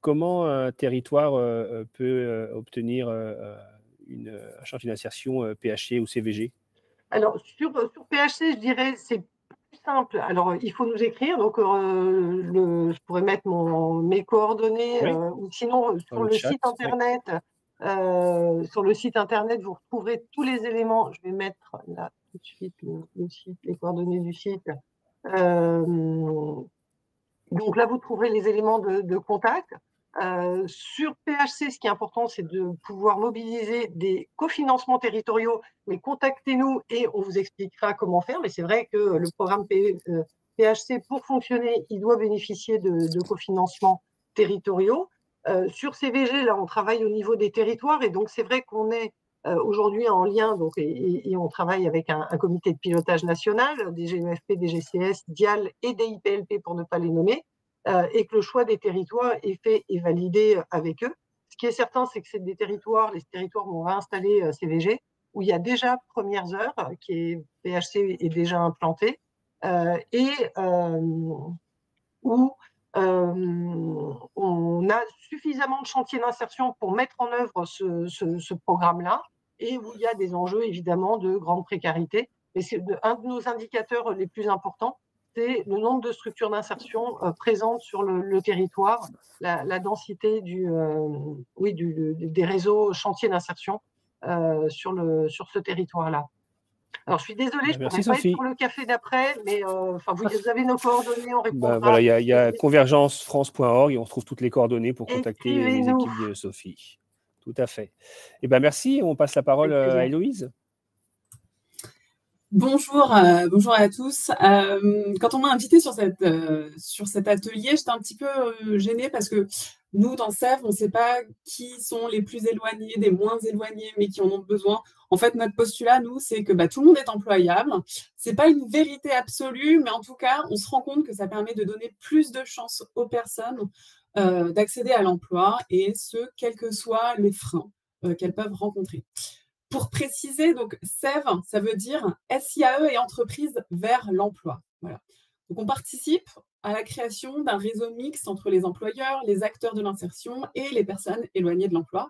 Comment un territoire peut obtenir un chantier d'insertion PHC ou CVG? Alors, sur PHC, je dirais c'est plus simple. Alors, il faut nous écrire. Donc, je pourrais mettre mes coordonnées ou sinon sur le site internet. Sur le site internet, vous retrouverez tous les éléments. Je vais mettre là tout de suite le site, les coordonnées du site. Donc là, vous trouverez les éléments de contact. Sur PHC, ce qui est important, c'est de pouvoir mobiliser des cofinancements territoriaux, mais contactez-nous et on vous expliquera comment faire. Mais c'est vrai que le programme PHC, pour fonctionner, il doit bénéficier de cofinancements territoriaux. Sur CVG, là, on travaille au niveau des territoires et donc c'est vrai qu'on est aujourd'hui en lien donc, et on travaille avec un comité de pilotage national, des GEFP, des GCS, DIAL et des IPLP pour ne pas les nommer. Et que le choix des territoires est fait et validé avec eux. Ce qui est certain, c'est que c'est des territoires, les territoires vont réinstaller CVG, où il y a déjà Premières Heures, qui est PHC est déjà implanté, et où on a suffisamment de chantiers d'insertion pour mettre en œuvre ce programme-là, et où il y a des enjeux évidemment de grande précarité. Et c'est un de nos indicateurs les plus importants, c'est le nombre de structures d'insertion présentes sur le territoire, la densité des réseaux chantiers d'insertion sur ce territoire-là. Alors, je suis désolée, je ne pourrais pas être pour le café d'après, mais vous avez nos coordonnées, on répondra. Voilà, il y a convergencefrance.org et on retrouve toutes les coordonnées pour contacter les équipes de Sophie. Tout à fait. Merci, on passe la parole à Héloïse. Bonjour, bonjour à tous. Quand on m'a invitée sur cet atelier, j'étais un petit peu gênée parce que nous, dans SEV, on ne sait pas qui sont les plus éloignés, des moins éloignés, mais qui en ont besoin. En fait, notre postulat, nous, c'est que tout le monde est employable. Ce n'est pas une vérité absolue, mais en tout cas, on se rend compte que ça permet de donner plus de chances aux personnes d'accéder à l'emploi, et ce, quels que soient les freins qu'elles peuvent rencontrer. Pour préciser, donc SEV, ça veut dire SIAE et entreprise vers l'emploi. Voilà. Donc on participe à la création d'un réseau mixte entre les employeurs, les acteurs de l'insertion et les personnes éloignées de l'emploi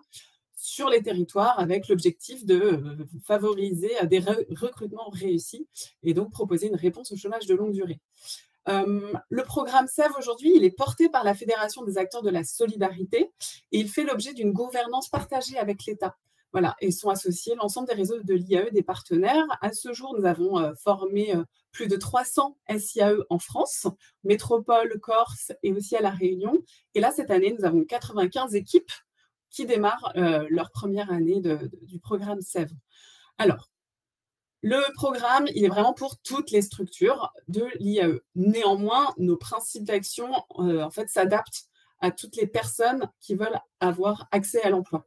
sur les territoires, avec l'objectif de favoriser des recrutements réussis et donc proposer une réponse au chômage de longue durée. Le programme SEV aujourd'hui, il est porté par la Fédération des acteurs de la solidarité et il fait l'objet d'une gouvernance partagée avec l'État. Voilà, et sont associés l'ensemble des réseaux de l'IAE, des partenaires. À ce jour, nous avons formé plus de 300 SIAE en France, métropole, Corse et aussi à La Réunion. Et là, cette année, nous avons 95 équipes qui démarrent leur première année du programme SEV. Alors, le programme, il est vraiment pour toutes les structures de l'IAE. Néanmoins, nos principes d'action, en fait, s'adaptent à toutes les personnes qui veulent avoir accès à l'emploi.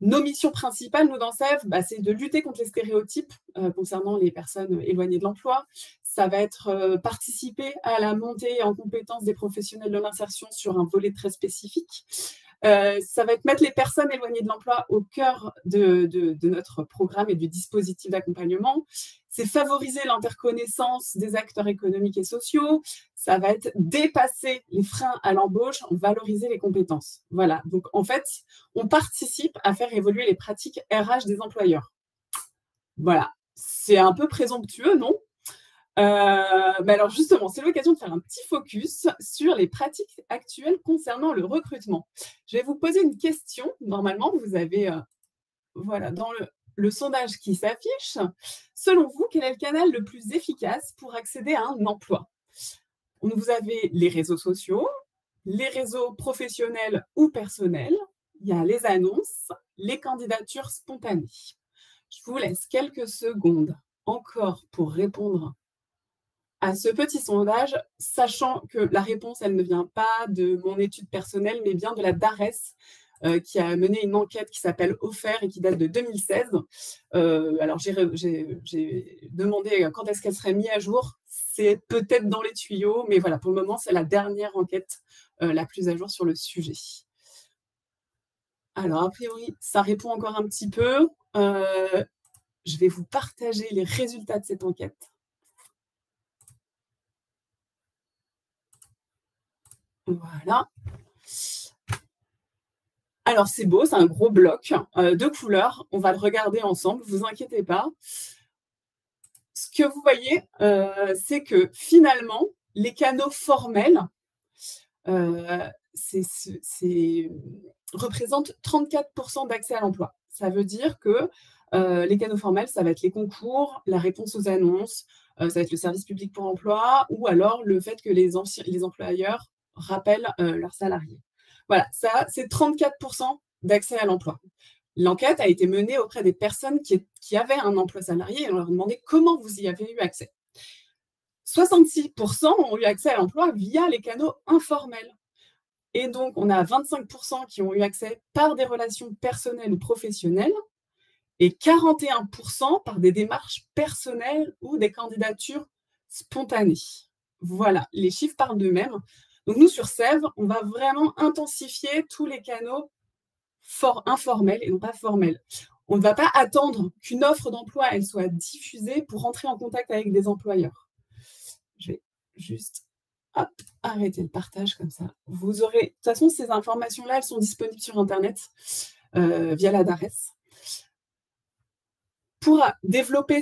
Nos missions principales, nous, dans SEV, c'est de lutter contre les stéréotypes concernant les personnes éloignées de l'emploi. Ça va être participer à la montée en compétences des professionnels de l'insertion sur un volet très spécifique. Ça va être mettre les personnes éloignées de l'emploi au cœur de notre programme et du dispositif d'accompagnement. C'est favoriser l'interconnaissance des acteurs économiques et sociaux. Ça va être dépasser les freins à l'embauche, valoriser les compétences. Voilà, donc en fait, on participe à faire évoluer les pratiques RH des employeurs. Voilà, c'est un peu présomptueux, non ? Mais alors justement, c'est l'occasion de faire un petit focus sur les pratiques actuelles concernant le recrutement. Je vais vous poser une question. Normalement, vous avez dans le sondage qui s'affiche. Selon vous, quel est le canal le plus efficace pour accéder à un emploi ? Vous avez les réseaux sociaux, les réseaux professionnels ou personnels, il y a les annonces, les candidatures spontanées. Je vous laisse quelques secondes encore pour répondre à ce petit sondage, sachant que la réponse, elle ne vient pas de mon étude personnelle, mais bien de la DARES, qui a mené une enquête qui s'appelle OFER et qui date de 2016. Alors, j'ai demandé quand est-ce qu'elle serait mise à jour. C'est peut-être dans les tuyaux, mais voilà, pour le moment, c'est la dernière enquête la plus à jour sur le sujet. Alors, a priori, ça répond encore un petit peu. Je vais vous partager les résultats de cette enquête. Voilà. Alors, c'est beau, c'est un gros bloc de couleurs. On va le regarder ensemble, ne vous inquiétez pas. Ce que vous voyez, c'est que finalement, les canaux formels représentent 34% d'accès à l'emploi. Ça veut dire que les canaux formels, ça va être les concours, la réponse aux annonces, ça va être le service public pour l'emploi ou alors le fait que les employeurs rappellent leurs salariés. Voilà, ça, c'est 34% d'accès à l'emploi. L'enquête a été menée auprès des personnes qui avaient un emploi salarié et on leur demandait comment vous y avez eu accès. 66% ont eu accès à l'emploi via les canaux informels. Et donc, on a 25% qui ont eu accès par des relations personnelles ou professionnelles et 41% par des démarches personnelles ou des candidatures spontanées. Voilà, les chiffres parlent d'eux-mêmes. Donc, nous, sur Sèvres, on va vraiment intensifier tous les canaux informels et non pas formels. On ne va pas attendre qu'une offre d'emploi elle soit diffusée pour rentrer en contact avec des employeurs. Je vais juste arrêter le partage comme ça. Vous aurez, de toute façon, ces informations-là, elles sont disponibles sur Internet via la DARES. Pour développer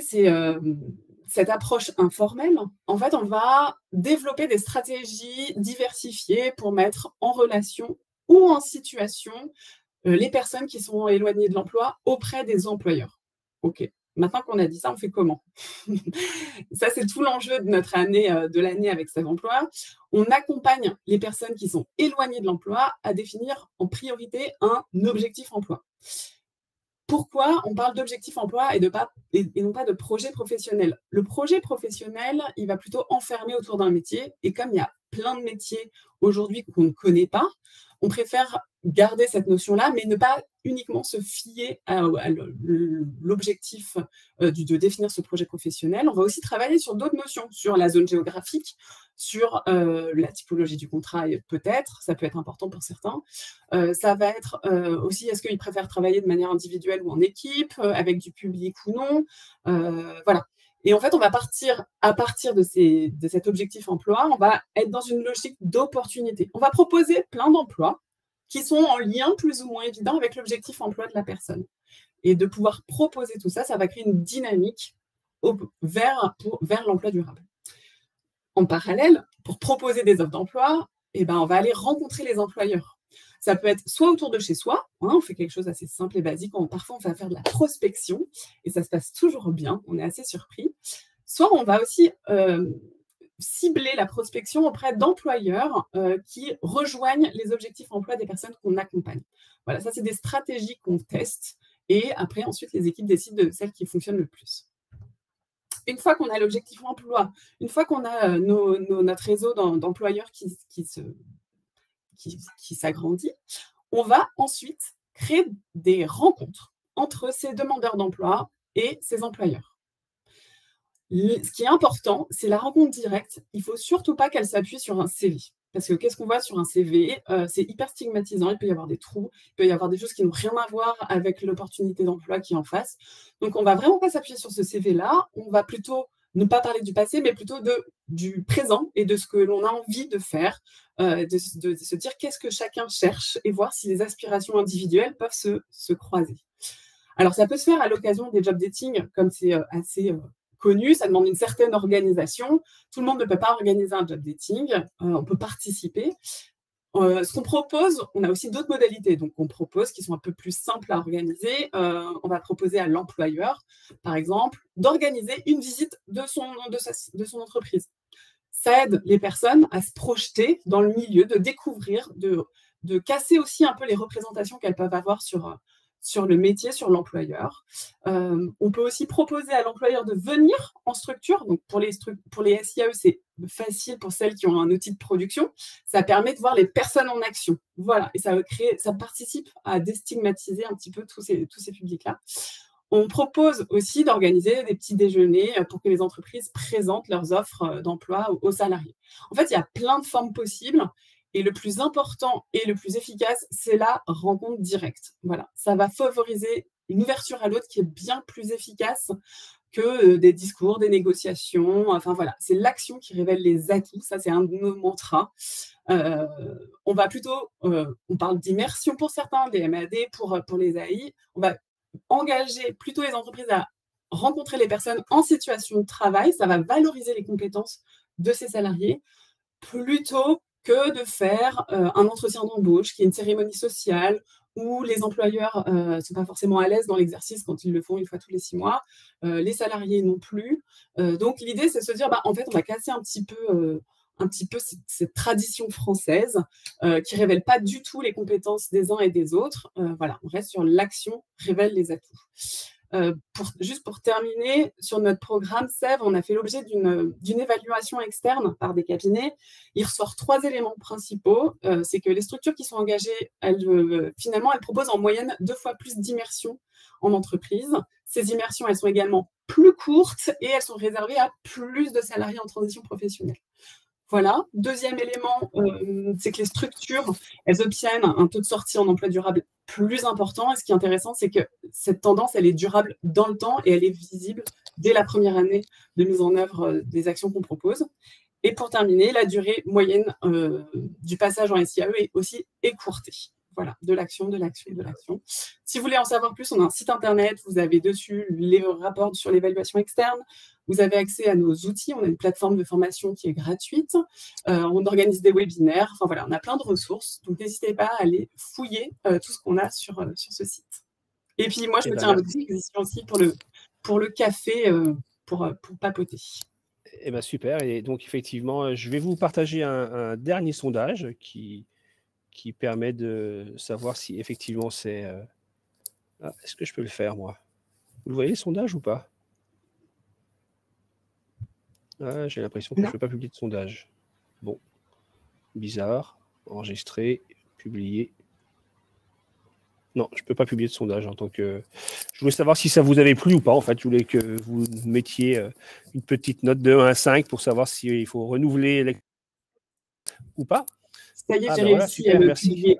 cette approche informelle, en fait, on va développer des stratégies diversifiées pour mettre en relation ou en situation les personnes qui sont éloignées de l'emploi auprès des employeurs. OK. Maintenant qu'on a dit ça, on fait comment? Ça, c'est tout l'enjeu de notre année, de l'année avec Sèvres Emploi. On accompagne les personnes qui sont éloignées de l'emploi à définir en priorité un objectif emploi. Pourquoi on parle d'objectif emploi et non pas de projet professionnel? Le projet professionnel, il va plutôt enfermer autour d'un métier. Et comme il y a plein de métiers aujourd'hui qu'on ne connaît pas, on préfère garder cette notion-là, mais ne pas uniquement se fier à l'objectif de définir ce projet professionnel. On va aussi travailler sur d'autres notions, sur la zone géographique, sur la typologie du contrat, peut-être, ça peut être important pour certains. Ça va être aussi, est-ce qu'ils préfèrent travailler de manière individuelle ou en équipe, avec du public ou non, voilà. Et en fait, on va partir, à partir de cet objectif emploi, on va être dans une logique d'opportunité. On va proposer plein d'emplois qui sont en lien plus ou moins évident avec l'objectif emploi de la personne. Et de pouvoir proposer tout ça, ça va créer une dynamique vers l'emploi durable. En parallèle, pour proposer des offres d'emploi, on va aller rencontrer les employeurs. Ça peut être soit autour de chez soi, on fait quelque chose d'assez simple et basique, parfois on va faire de la prospection, et ça se passe toujours bien, on est assez surpris. Soit on va aussi cibler la prospection auprès d'employeurs qui rejoignent les objectifs emploi des personnes qu'on accompagne. Voilà, ça c'est des stratégies qu'on teste, et après ensuite les équipes décident de celles qui fonctionnent le plus. Une fois qu'on a l'objectif emploi, une fois qu'on a notre réseau d'employeurs qui s'agrandit, on va ensuite créer des rencontres entre ces demandeurs d'emploi et ces employeurs. Ce qui est important, c'est la rencontre directe. Il ne faut surtout pas qu'elle s'appuie sur un CV. Parce que qu'est-ce qu'on voit sur un CV? C'est hyper stigmatisant, il peut y avoir des trous, il peut y avoir des choses qui n'ont rien à voir avec l'opportunité d'emploi qui est en face. Donc, on ne va vraiment pas s'appuyer sur ce CV-là. On va plutôt ne pas parler du passé, mais plutôt du présent et de ce que l'on a envie de faire, de se dire qu'est-ce que chacun cherche et voir si les aspirations individuelles peuvent se croiser. Alors, ça peut se faire à l'occasion des job dating, comme c'est assez connu, ça demande une certaine organisation. Tout le monde ne peut pas organiser un job dating, on peut participer. Ce qu'on propose, on a aussi d'autres modalités. Donc, on propose qui sont un peu plus simples à organiser. On va proposer à l'employeur, par exemple, d'organiser une visite de son entreprise. Ça aide les personnes à se projeter dans le milieu, de découvrir, de casser aussi un peu les représentations qu'elles peuvent avoir sur le métier, sur l'employeur. On peut aussi proposer à l'employeur de venir en structure. Donc, pour les SIAE, c'est facile pour celles qui ont un outil de production. Ça permet de voir les personnes en action. Voilà, et ça participe à déstigmatiser un petit peu tous ces publics-là. On propose aussi d'organiser des petits déjeuners pour que les entreprises présentent leurs offres d'emploi aux salariés. En fait, il y a plein de formes possibles. Et le plus important et le plus efficace, c'est la rencontre directe. Voilà, ça va favoriser une ouverture à l'autre qui est bien plus efficace que des discours, des négociations. Enfin voilà, c'est l'action qui révèle les atouts. Ça, c'est un de nos mantras. On va plutôt, on parle d'immersion pour certains, des MAD pour les AI. On va engager plutôt les entreprises à rencontrer les personnes en situation de travail. Ça va valoriser les compétences de ces salariés plutôt que de faire un entretien d'embauche qui est une cérémonie sociale où les employeurs ne sont pas forcément à l'aise dans l'exercice quand ils le font une fois tous les 6 mois, les salariés non plus. Donc, l'idée, c'est de se dire, en fait, on va casser un petit peu un petit peu cette tradition française qui ne révèle pas du tout les compétences des uns et des autres. Voilà, on reste sur l'action révèle les atouts. Juste pour terminer, sur notre programme SEV, on a fait l'objet d'une évaluation externe par des cabinets. Il ressort 3 éléments principaux. C'est que les structures qui sont engagées, finalement, elles proposent en moyenne 2 fois plus d'immersion en entreprise. Ces immersions, elles sont également plus courtes et elles sont réservées à plus de salariés en transition professionnelle. Voilà. Deuxième élément, c'est que les structures, elles obtiennent un taux de sortie en emploi durable plus important. Et ce qui est intéressant, c'est que cette tendance, elle est durable dans le temps et elle est visible dès la première année de mise en œuvre des actions qu'on propose. Et pour terminer, la durée moyenne du passage en SIAE est aussi écourtée. Voilà, de l'action. Si vous voulez en savoir plus, on a un site internet, vous avez dessus les rapports sur l'évaluation externe, vous avez accès à nos outils, on a une plateforme de formation qui est gratuite, on organise des webinaires, enfin voilà, on a plein de ressources, donc n'hésitez pas à aller fouiller tout ce qu'on a sur ce site. Et puis moi, je me tiens à votre disposition aussi pour le café, pour papoter. Eh bien, super, et donc effectivement, je vais vous partager un dernier sondage qui permet de savoir si effectivement c'est... est-ce que je peux le faire, moi? Vous le voyez, le sondage, ou pas? J'ai l'impression que je ne peux pas publier de sondage. Bon, bizarre. Enregistrer, publier. Non, je ne peux pas publier de sondage en tant que... Je voulais savoir si ça vous avait plu ou pas, en fait. Je voulais que vous mettiez une petite note de 1 à 5 pour savoir s'il faut renouveler ou pas. Ça y est, j'ai réussi. Voilà, super, merci.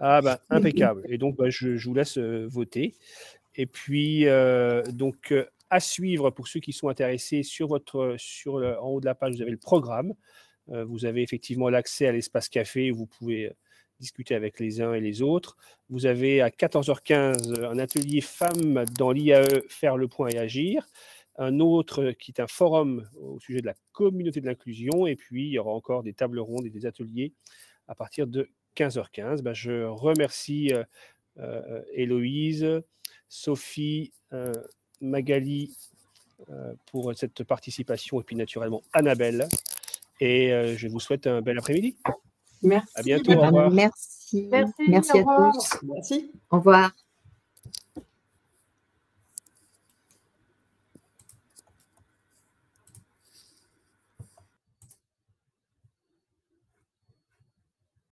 Impeccable. Et donc, je vous laisse voter. Et puis, à suivre pour ceux qui sont intéressés, en haut de la page, vous avez le programme. Vous avez effectivement l'accès à l'espace café où vous pouvez discuter avec les uns et les autres. Vous avez à 14h15 un atelier femmes dans l'IAE, faire le point et agir. Un autre qui est un forum au sujet de la communauté de l'inclusion. Et puis, il y aura encore des tables rondes et des ateliers à partir de 15h15. Je remercie Héloïse, Sophie, Magali pour cette participation et puis naturellement Annabelle. Et je vous souhaite un bel après-midi. Merci. À bientôt. Au revoir. Merci à tous. Merci. Au revoir.